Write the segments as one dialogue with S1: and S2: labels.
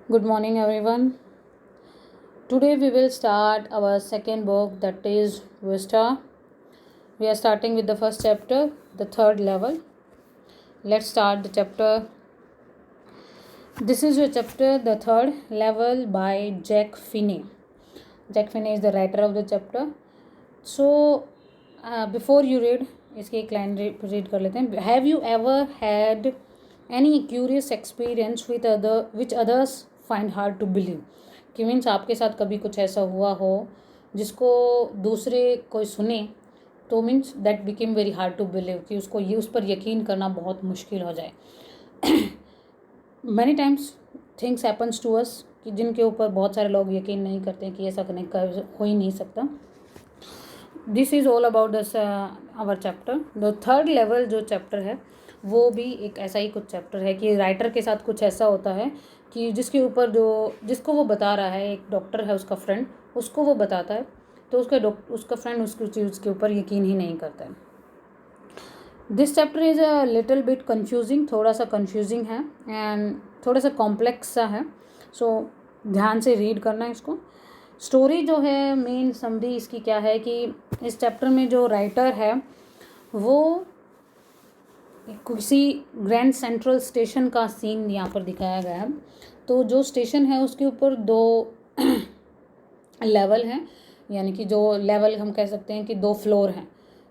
S1: Good morning, everyone. Today we will start our second book, that is Vista. We are starting with the first chapter, the third level. Let's start the chapter. This is your chapter, the third level, by Jack Finney. Jack Finney is the writer of the chapter. So, before you read, इसकी एक line read कर लेते हैं. Have you ever had any curious experience with which others find hard to believe? कि means आपके साथ कभी कुछ ऐसा हुआ हो जिसको दूसरे कोई सुने तो means that became very hard to believe, कि उसको ये उस पर यकीन करना बहुत मुश्किल हो जाए. Many times things happens to us, कि जिनके ऊपर बहुत सारे लोग यकीन नहीं करते कि ऐसा करने का हो ही नहीं सकता. This is all about this our chapter. The third level जो चैप्टर है वो भी एक ऐसा ही कुछ चैप्टर है कि राइटर के साथ कुछ ऐसा होता है कि जिसके ऊपर जिसको वो बता रहा है, एक डॉक्टर है उसका फ्रेंड, उसको वो बताता है तो उसका फ्रेंड उसकी चीज़ के ऊपर यकीन ही नहीं करता है. This chapter is a little bit confusing, थोड़ा सा कन्फ्यूजिंग है एंड थोड़ा सा कॉम्प्लेक्स सा है. सो ध्यान से रीड करना है इसको. स्टोरी जो है, मेन समरी इसकी क्या है कि इस चैप्टर में जो राइटर है वो किसी ग्रैंड सेंट्रल स्टेशन का सीन यहाँ पर दिखाया गया है. तो जो स्टेशन है उसके ऊपर दो लेवल हैं, यानी कि जो लेवल हम कह सकते हैं कि दो फ्लोर हैं.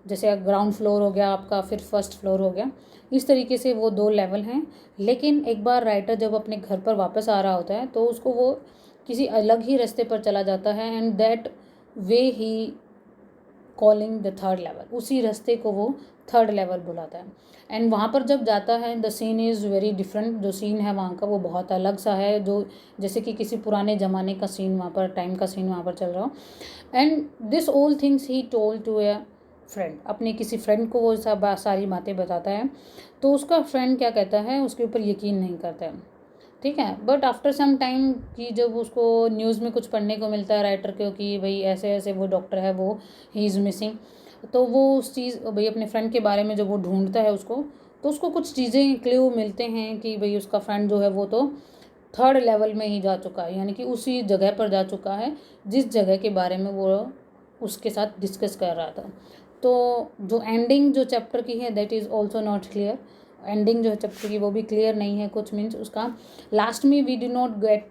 S1: जैसे ग्राउंड फ्लोर हो गया आपका, फिर फर्स्ट फ्लोर हो गया, इस तरीके से वो दो लेवल हैं. लेकिन एक बार राइटर जब अपने घर पर वापस आ रहा होता है तो उसको वो किसी अलग ही रास्ते पर चला जाता है and that way he calling the third level, उसी रास्ते को वो थर्ड लेवल बुलाता है. एंड वहाँ पर जब जाता है the scene is very different. जो सीन है वहाँ का वो बहुत अलग सा है, जो जैसे कि किसी पुराने ज़माने का सीन वहाँ पर, टाइम का सीन वहाँ पर चल रहा हो. And this all things he told to a friend, अपने किसी फ्रेंड को वो सब सारी बातें बताता है. तो उसका फ्रेंड क्या कहता है, उसके ऊपर यकीन नहीं करता है, ठीक है. बट आफ्टर सम टाइम कि जब उसको न्यूज़ में कुछ पढ़ने को मिलता है राइटर को कि भाई ऐसे ऐसे वो डॉक्टर है, वो ही इज़ मिसिंग, तो वो उस चीज़ भाई अपने फ्रेंड के बारे में जब वो ढूंढता है उसको, तो उसको कुछ चीज़ें क्ल्यू मिलते हैं कि भाई उसका फ्रेंड जो है वो तो थर्ड लेवल में ही जा चुका है, यानी कि उसी जगह पर जा चुका है जिस जगह के बारे में वो उसके साथ डिस्कस कर रहा था. तो जो एंडिंग जो चैप्टर की है that is also not clear. Ending जो है चैप्टर की वो भी क्लियर नहीं है कुछ. मीन्स उसका लास्ट में we do not get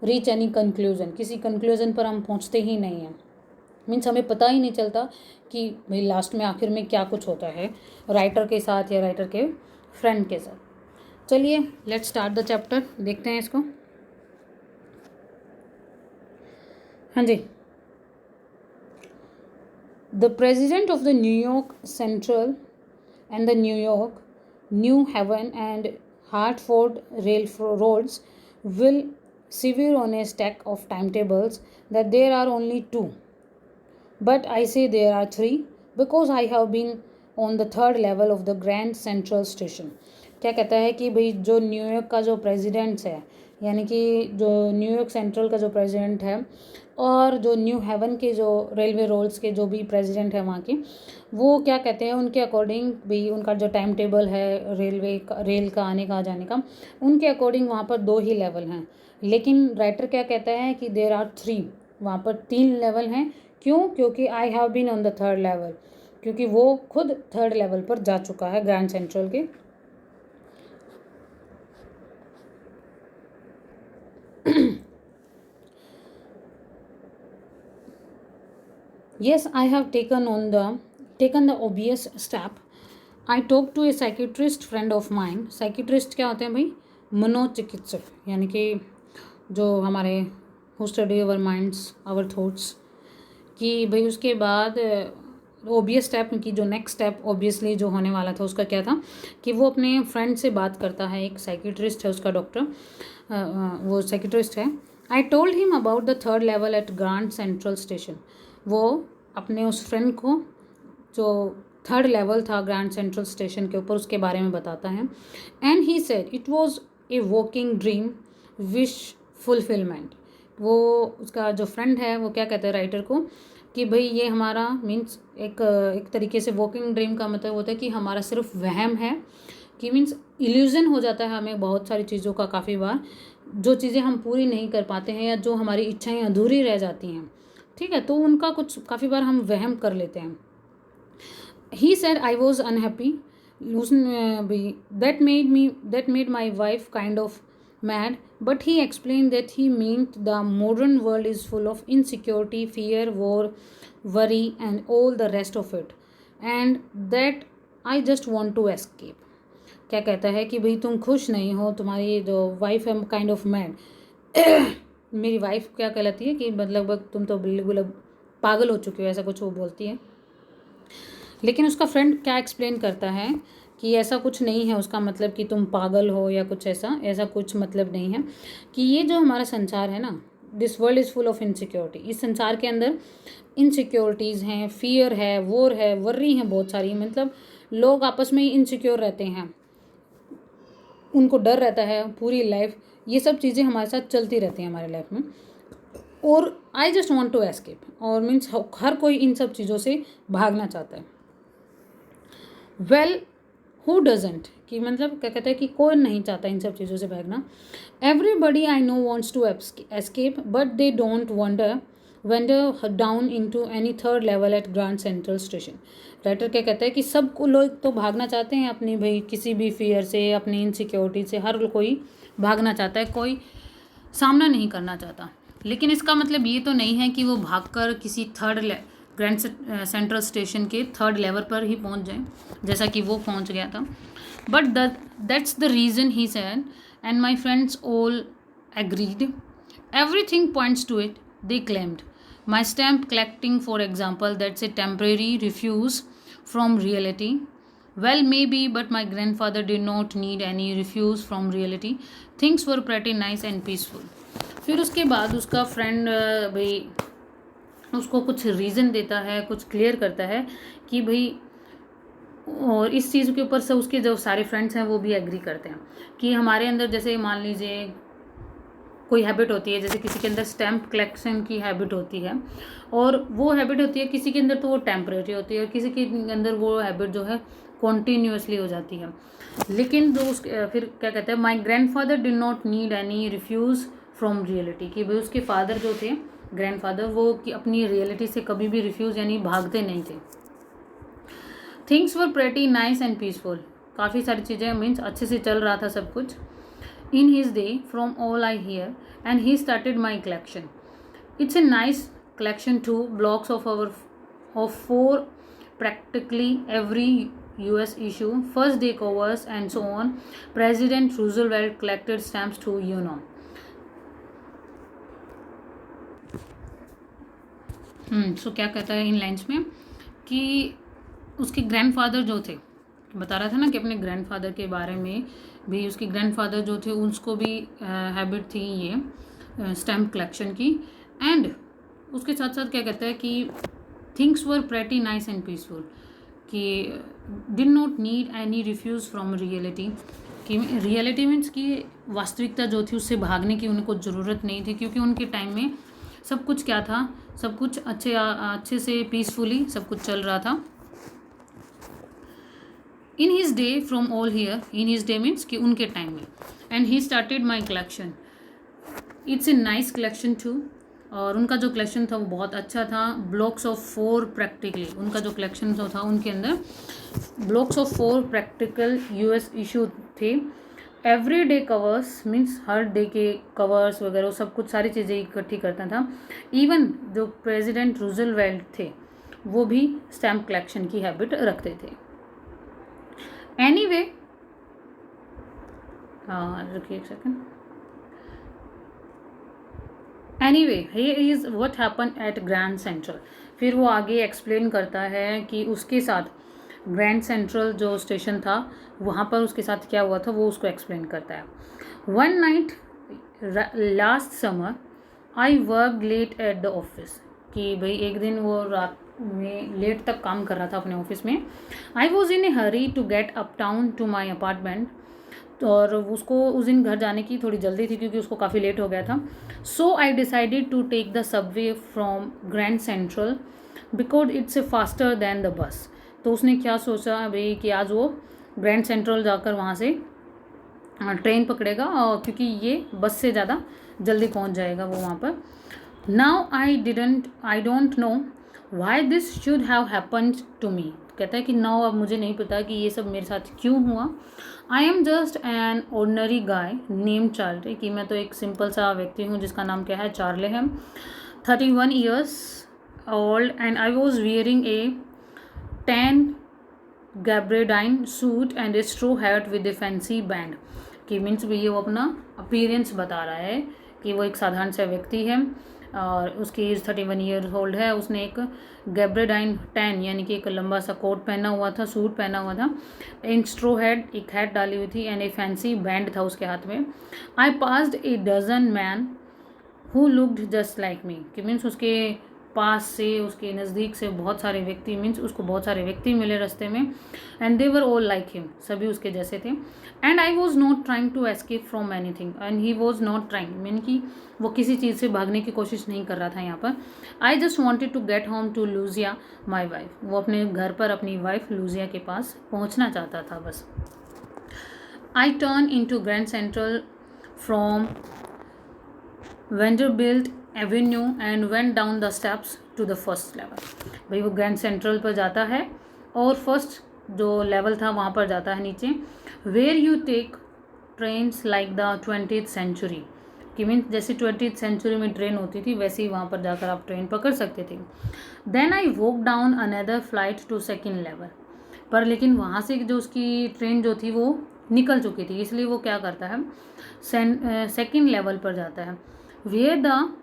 S1: reach any conclusion, किसी कंक्लूजन पर हम पहुंचते ही नहीं हैं. मीन्स हमें पता ही नहीं चलता कि भाई लास्ट में आखिर में क्या कुछ होता है राइटर के साथ या राइटर के फ्रेंड के साथ. चलिए लेट्स स्टार्ट द चैप्टर, देखते हैं इसको. हाँ जी. The president of the New York central and the New York, New Haven and Hartford railroads will severe on a stack of timetables that there are only two. But I say there are three because I have been on the third level of the Grand Central Station. क्या कहता है कि भाई जो New York का जो president है, यानी कि जो न्यूयॉर्क सेंट्रल का जो प्रेसिडेंट है और जो न्यू हेवन के जो रेलवे रोड्स के जो भी प्रेसिडेंट है वहाँ के, वो क्या कहते हैं उनके अकॉर्डिंग भी उनका जो टाइम टेबल है रेल का आने का जाने का, उनके अकॉर्डिंग वहाँ पर दो ही लेवल हैं. लेकिन राइटर क्या कहता है कि देर आर थ्री, वहाँ पर तीन लेवल हैं. क्यों? क्योंकि I have been on the third level, क्योंकि वो खुद थर्ड लेवल पर जा चुका है ग्रैंड सेंट्रल के. Yes, I have taken the obvious step. I talked to a psychiatrist friend of mine. Psychiatrist क्या होते हैं भाई? मनोचिकित्सक, यानी कि जो हमारे who study our minds, our thoughts. कि भाई उसके बाद ओबियस स्टेप की जो नेक्स्ट स्टेप ऑब्वियसली जो होने वाला था उसका क्या था कि वो अपने फ्रेंड से बात करता है. एक साइकिट्रिस्ट है उसका, डॉक्टर, वो साइकिट्रिस्ट है. I told him about the third level at Grand Central station. वो अपने उस फ्रेंड को जो थर्ड लेवल था ग्रैंड सेंट्रल स्टेशन के ऊपर उसके बारे में बताता है. And he said it was a walking dream wish fulfillment. वो उसका जो फ्रेंड है वो क्या कहता है राइटर को कि भाई ये हमारा मीन्स एक तरीके से वॉकिंग ड्रीम का मतलब होता है कि हमारा सिर्फ वहम है, कि मीन्स इल्यूज़न हो जाता है हमें बहुत सारी चीज़ों का काफ़ी बार, जो चीज़ें हम पूरी नहीं कर पाते हैं या जो हमारी इच्छाएं अधूरी रह जाती हैं, ठीक है, तो उनका कुछ काफ़ी बार हम वहम कर लेते हैं. He said I was unhappy. That made my wife kind of mad. But he explained that he meant the modern world is full of insecurity, fear, war, worry, and all the rest of it, and that I just want to escape. क्या कहता है कि भाई तुम खुश नहीं हो, तुम्हारी जो वाइफ है काइंड ऑफ मैड. मेरी वाइफ क्या कहलाती है कि मतलब तुम तो बिल्कुल पागल हो चुके हो, ऐसा कुछ वो बोलती है. लेकिन उसका फ्रेंड क्या एक्सप्लेन करता है कि ऐसा कुछ नहीं है, उसका मतलब कि तुम पागल हो या कुछ ऐसा कुछ मतलब नहीं है. कि ये जो हमारा संसार है ना, this world is full of insecurity. इस संसार के अंदर इनसिक्योरिटीज़ हैं, फियर है, वॉर है, वर्री हैं बहुत सारी. मतलब लोग आपस में ही इनसिक्योर रहते हैं, उनको डर रहता है पूरी लाइफ. ये सब चीज़ें हमारे साथ चलती रहती हैं हमारे लाइफ में. और I just want to escape, और मीन्स हर कोई इन सब चीज़ों से भागना चाहता है. वेल हु डजेंट, कि मतलब क्या कहता है कि कौन नहीं चाहता इन सब चीज़ों से भागना. Everybody I know wants to escape, but they don't wander down into any third level at Grand Central station. Writer क्या कहता है कि सब लोग तो भागना चाहते हैं अपनी भाई किसी भी फियर से, अपनी इनसिक्योरिटी से. हर कोई भागना चाहता है, कोई सामना नहीं करना चाहता. लेकिन इसका मतलब ये तो नहीं है कि वो भागकर किसी ग्रैंड सेंट्रल स्टेशन के थर्ड लेवल पर ही पहुंच जाए, जैसा कि वो पहुंच गया था. But that's the reason he said, and my friends all agreed. Everything points to it, they claimed. My stamp collecting for example, that's a temporary refuge from reality. Well, maybe, but my grandfather did not need any refuse from reality. Things were pretty nice and peaceful. फिर उसके बाद उसका friend भाई उसको कुछ reason देता है, कुछ क्लियर करता है कि भाई, और इस चीज़ के ऊपर से उसके जो सारे फ्रेंड्स हैं वो भी एग्री करते हैं कि हमारे अंदर जैसे मान लीजिए कोई हैबिट होती है, जैसे किसी के अंदर स्टैम्प कलेक्शन की हैबिट होती है, और वो हैबिट होती है किसी के अंदर तो वो टेम्परेरी होती है, और किसी के अंदर वो हैबिट जो है कॉन्टीन्यूसली हो जाती है. लेकिन जो फिर क्या कहते हैं, माई grandfather did not need any refuge from reality, कि भाई उसके फादर जो थे, ग्रैंडफादर, वो कि अपनी रियलिटी से कभी भी रिफ्यूज़ यानी भागते नहीं थे. Things were pretty nice and peaceful, काफ़ी सारी चीज़ें मीन्स अच्छे से चल रहा था सब कुछ. इन his day from all I hear, and he started my collection. It's a nice collection too, blocks of 4 practically every US issue, first day covers and so on. President Roosevelt collected stamps too, you know. सो क्या कहता है इन lines में कि उसके grandfather जो थे, बता रहा था ना कि अपने ग्रैंडफादर के बारे में भी, उसके ग्रैंडफादर जो थे उसको भी हैबिट थी ये स्टैम्प कलेक्शन की. एंड उसके साथ साथ क्या कहता है कि things were pretty nice and peaceful, कि did not need any refuge from reality, कि रियलिटी मीन्स कि वास्तविकता जो थी उससे भागने की उनको ज़रूरत नहीं थी, क्योंकि उनके टाइम में सब कुछ क्या था, सब कुछ अच्छे से पीसफुली सब कुछ चल रहा था. In his day from all here, in his day means कि उनके टाइम में. And he started my collection. It's a nice collection too, और उनका जो कलेक्शन था वो बहुत अच्छा था. ब्लॉक्स ऑफ 4 प्रैक्टिकली, उनका जो कलेक्शन जो था उनके अंदर blocks of 4 practical US issue थे. एवरी डे कवर्स मीन्स हर डे के कवर्स वगैरह सब कुछ सारी चीज़ें इकट्ठी करता था. इवन जो प्रेसिडेंट रूजवेल्ट थे वो भी स्टैम्प कलेक्शन की हैबिट रखते थे. एनीवे, हाँ रखिए एक second. Anyway, here is what happened at grand central. फिर वो आगे एक्सप्लेन करता है कि उसके साथ ग्रैंड सेंट्रल जो स्टेशन था वहाँ पर उसके साथ क्या हुआ था, वो उसको एक्सप्लेन करता है. One night last summer I work late at the office, कि भाई एक दिन वो रात में लेट तक काम कर रहा था अपने ऑफिस में. I was in a hurry to get uptown to my apartment, और उसको उस दिन घर जाने की थोड़ी जल्दी थी क्योंकि उसको काफ़ी लेट हो गया था. So I decided to take the subway from Grand Central because it's a faster than the bus. तो उसने क्या सोचा भाई कि आज वो ग्रैंड सेंट्रल जाकर वहाँ से ट्रेन पकड़ेगा, और क्योंकि ये बस से ज़्यादा जल्दी पहुंच जाएगा वो वहाँ पर। Now I don't know why this should have happened to me. कहता है कि नाउ अब मुझे नहीं पता कि ये सब मेरे साथ क्यों हुआ। I am just an ordinary guy name Charlie, कि मैं तो एक सिंपल सा व्यक्ति हूँ जिसका नाम क्या है, चार्ले है, 31 years old, and I was wearing a tan gabardine suit and a straw hat with a fancy band. कि मीन्स भी ये वो अपना अपीयरेंस बता रहा है कि वो एक साधारण सा व्यक्ति है और उसकी एज 31 ईयर्स ओल्ड है। उसने एक गैब्रेडाइन टैन यानी कि एक लंबा सा कोट पहना हुआ था, सूट पहना हुआ था, इन स्ट्रो हैट, एक हैट डाली हुई थी, एंड ए फैंसी बैंड था उसके हाथ में। I passed a dozen man who looked just like me. कि मीन्स उसके पास से, उसके नज़दीक से बहुत सारे व्यक्ति, मीन्स उसको बहुत सारे व्यक्ति मिले रास्ते में, and they were all like him, सभी उसके जैसे थे। And I was not trying to escape from anything and he was not trying, mean कि वो किसी चीज़ से भागने की कोशिश नहीं कर रहा था यहाँ पर। I just wanted to get home to Louisa my wife. वो अपने घर पर अपनी वाइफ लूजिया के पास पहुँचना चाहता था बस। I turn in to Grand Central from Vanderbilt Avenue and went down the steps to the first level. भाई वो ग्रैंड सेंट्रल पर जाता है और फर्स्ट जो लेवल था वहाँ पर जाता है नीचे। Where you take trains like the 20th century, कि मीन्स जैसे 20th सेंचुरी में ट्रेन होती थी वैसे ही वहाँ पर जाकर आप ट्रेन पकड़ सकते थे। Then I walk down another flight to second level. पर लेकिन वहाँ से जो उसकी ट्रेन जो थी वो निकल चुकी थी, इसलिए वो क्या करता है, सेकेंड लेवल पर जाता है। Where the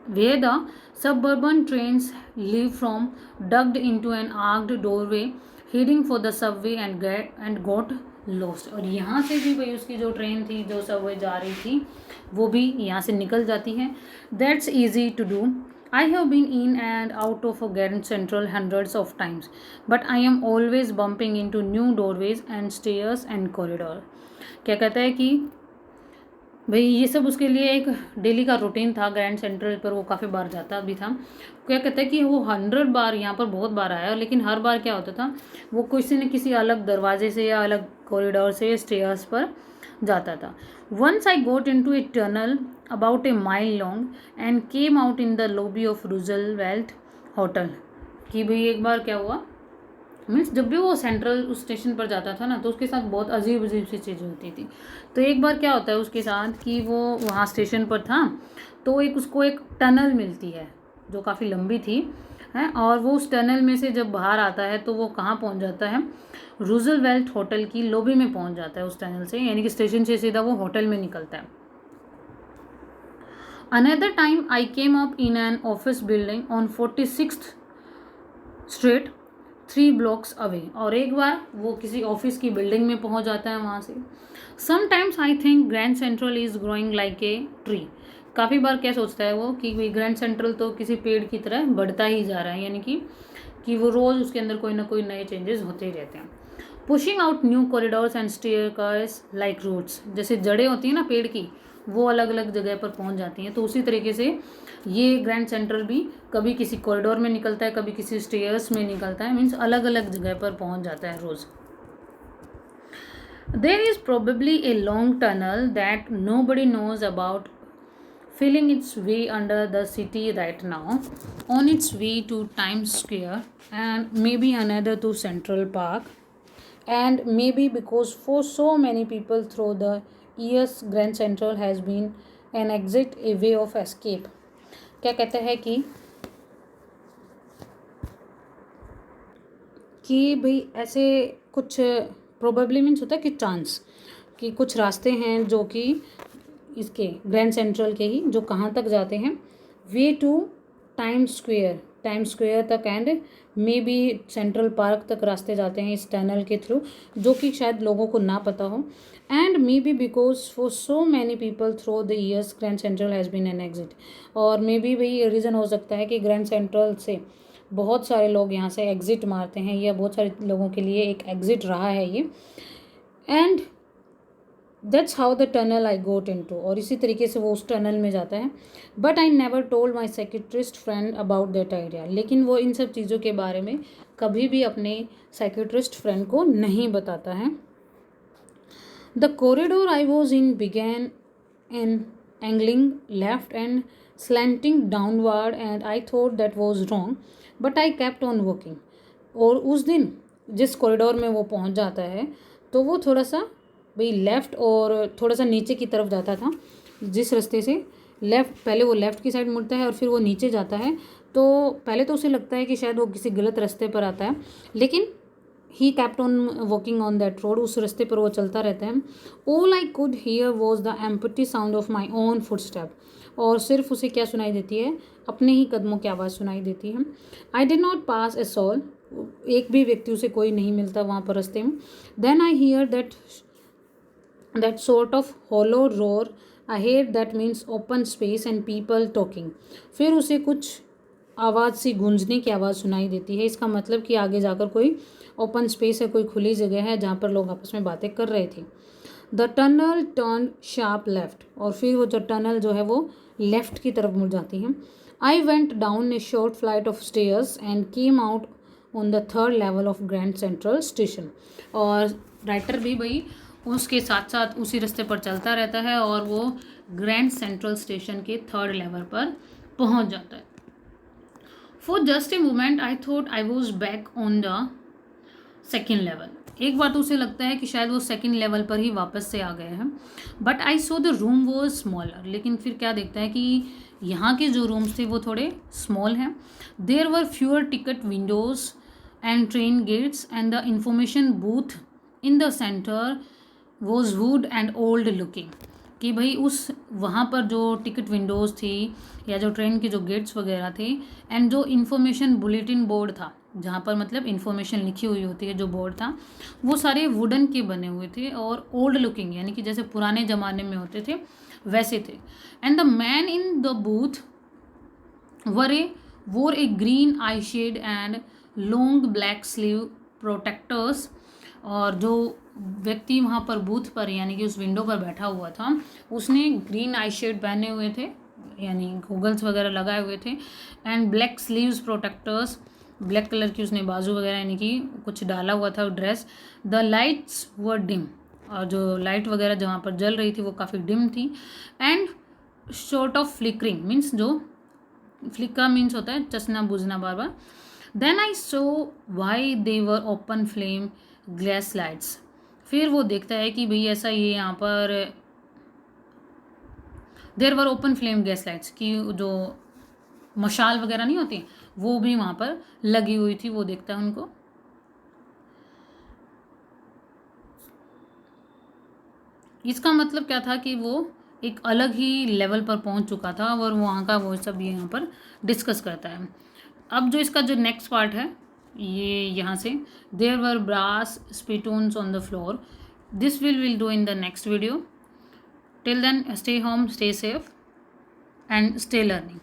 S1: where the suburban trains leave from ducked into an arched doorway heading for the subway and got lost। और यहाँ से भी भाई उसकी जो ट्रेन थी, जो सबवे जा रही थी, वो भी यहाँ से निकल जाती है। That's easy to do. I have been in and out of a Grand Central hundreds of times, but I am always bumping into new doorways and stairs and corridor। क्या कहता है कि भाई ये सब उसके लिए एक डेली का रूटीन था। ग्रैंड सेंट्रल पर वो काफ़ी बार जाता भी था। क्या कहता है कि वो 100 बार यहाँ पर बहुत बार आया, लेकिन हर बार क्या होता था, वो किसी न किसी अलग दरवाजे से या अलग कॉरिडोर से स्टेयर्स पर जाता था। Once I got in to a tunnel about a mile long and came out in the lobby of Roosevelt Hotel. कि भाई एक बार क्या हुआ, मीन्स जब भी वो सेंट्रल उस स्टेशन पर जाता था ना तो उसके साथ बहुत अजीब अजीब सी चीज़ें होती थी। तो एक बार क्या होता है उसके साथ कि वो वहाँ स्टेशन पर था तो उसको एक टनल मिलती है जो काफ़ी लंबी थी है, और वो उस टनल में से जब बाहर आता है तो वो कहाँ पहुँच जाता है, रूजवेल्ट होटल की लॉबी में पहुँच जाता है उस टनल से, यानी कि स्टेशन से सीधा वो होटल में निकलता है। Another time I came up in an office building on 46th street 3 blocks away. और एक बार वो किसी ऑफिस की बिल्डिंग में पहुंच जाता है वहाँ से। Sometimes I think grand central is growing like a tree. काफ़ी बार क्या सोचता है वो कि ग्रैंड सेंट्रल तो किसी पेड़ की तरह बढ़ता ही जा रहा है, यानी कि वो रोज़ उसके अंदर कोई ना कोई नए चेंजेस होते ही रहते हैं। Pushing out new corridors and staircase like roots. जैसे जड़ें होती हैं ना पेड़ की, वो अलग अलग जगह पर पहुंच जाती हैं, तो उसी तरीके से ये ग्रैंड सेंट्रल भी कभी किसी कॉरिडोर में निकलता है, कभी किसी स्टेयर्स में निकलता है, मीन्स अलग अलग जगह पर पहुंच जाता है रोज़। There is probably a long tunnel that nobody knows about filling its way under the city right now, on its way to Times Square and maybe another to Central Park, and maybe because for so many people through the years Grand Central has been an exit, a way of escape। क्या कहते हैं कि भाई ऐसे कुछ probably means होता है कि चांस, कि कुछ रास्ते हैं जो कि इसके ग्रैंड सेंट्रल के ही जो कहाँ तक जाते हैं, वे टू टाइम्स स्क्वायर तक, and may be central park तक रास्ते जाते हैं इस टनल के थ्रू, जो कि शायद लोगों को ना पता हो। And maybe because for so many people through the years Grand Central has been an exit. और मे बी भाई रीज़न हो सकता है कि ग्रैंड सेंट्रल से बहुत सारे लोग यहाँ से एग्ज़िट मारते हैं, या बहुत सारे लोगों के लिए एक एग्ज़िट रहा है ये। And that's how the tunnel I got in to, और इसी तरीके से वो उस टनल में जाता है। But I never told my psychiatrist friend about that idea. लेकिन वो इन सब चीज़ों के बारे में कभी भी अपने साइकेट्रिस्ट फ्रेंड को नहीं बताता है। The corridor I was in began an angling left and slanting downward and I thought that was wrong but I kept on walking। और उस दिन जिस कॉरिडोर में वो पहुंच जाता है तो वो थोड़ा सा भाई लेफ़्ट और थोड़ा सा नीचे की तरफ जाता था। जिस रास्ते से लेफ़्ट, पहले वो लेफ़्ट की साइड मुड़ता है और फिर वो नीचे जाता है, तो पहले तो उसे लगता है कि शायद वो किसी गलत रास्ते पर आता है, लेकिन ही kept on walking on that road, उस रास्ते पर वो चलता रहता है। All I could hear was the empty sound of my own footstep। और सिर्फ उसे क्या सुनाई देती है? अपने ही कदमों की आवाज़ सुनाई देती है। I did not pass a soul। एक भी व्यक्ति, उसे कोई नहीं मिलता वहाँ पर रास्ते में। Then I hear that sort of hollow roar ahead that means open space and people talking। फिर उसे कुछ आवाज़ सी गूंजने की आवाज़ सुनाई देती है। इसका मतलब कि आगे जाकर कोई ओपन स्पेस है, कोई खुली जगह है जहाँ पर लोग आपस में बातें कर रहे थे। The tunnel turn sharp left. और फिर वो जो टनल जो है वो लेफ्ट की तरफ मुड़ जाती है। I went down A short flight of stairs and came out on the third level of grand Central station. और राइटर भी भाई उसके साथ साथ उसी रास्ते पर चलता रहता है और वो ग्रैंड सेंट्रल स्टेशन के थर्ड लेवल पर पहुंच जाता है। For just a moment I thought I was back on the second level. एक बार तो उसे लगता है कि शायद वो सेकेंड लेवल पर ही वापस से आ गए हैं। But I so the room was smaller. लेकिन फिर क्या देखता है कि यहाँ के जो रूम्स थे वो थोड़े स्मॉल हैं। There were fewer ticket windows and train gates and the information booth in the centre was wood and old looking. कि भाई उस वहाँ पर जो टिकट विंडोज़ थी या जो ट्रेन के जो गेट्स वगैरह थे एंड जो इन्फॉर्मेशन बुलेटिन बोर्ड था, जहाँ पर मतलब इन्फॉर्मेशन लिखी हुई होती है, जो बोर्ड था वो सारे वुडन के बने हुए थे और ओल्ड लुकिंग, यानी कि जैसे पुराने ज़माने में होते थे वैसे थे। And the man in the booth wore a green eye shade and long black sleeve protectors. और जो व्यक्ति वहाँ पर बूथ पर यानी कि उस विंडो पर बैठा हुआ था उसने ग्रीन आई शेड पहने हुए थे, यानी गूगल्स वगैरह लगाए हुए थे, and black sleeves protectors, black colour की उसने बाजू वगैरह यानी कि कुछ डाला हुआ था dress. The lights were dim. और जो लाइट वगैरह जहाँ पर जल रही थी वो काफ़ी डिम थी। And short of flickering means, जो फ्लिकर मीन्स होता है चसना बुझना बार बार। Then I saw why they were open flame glass lights. फिर वो देखता है कि भाई ऐसा ये यहाँ पर there were open flame gas lights की जो मशाल वगैरह नहीं होती वो भी वहाँ पर लगी हुई थी। वो देखता है उनको। इसका मतलब क्या था कि वो एक अलग ही लेवल पर पहुँच चुका था और वहाँ का वो सब ये यहाँ पर डिस्कस करता है। अब जो इसका जो नेक्स्ट पार्ट है ये यहाँ से, there were brass spittoons on the floor. This will do in the next video. Till then stay home, stay safe and stay learning.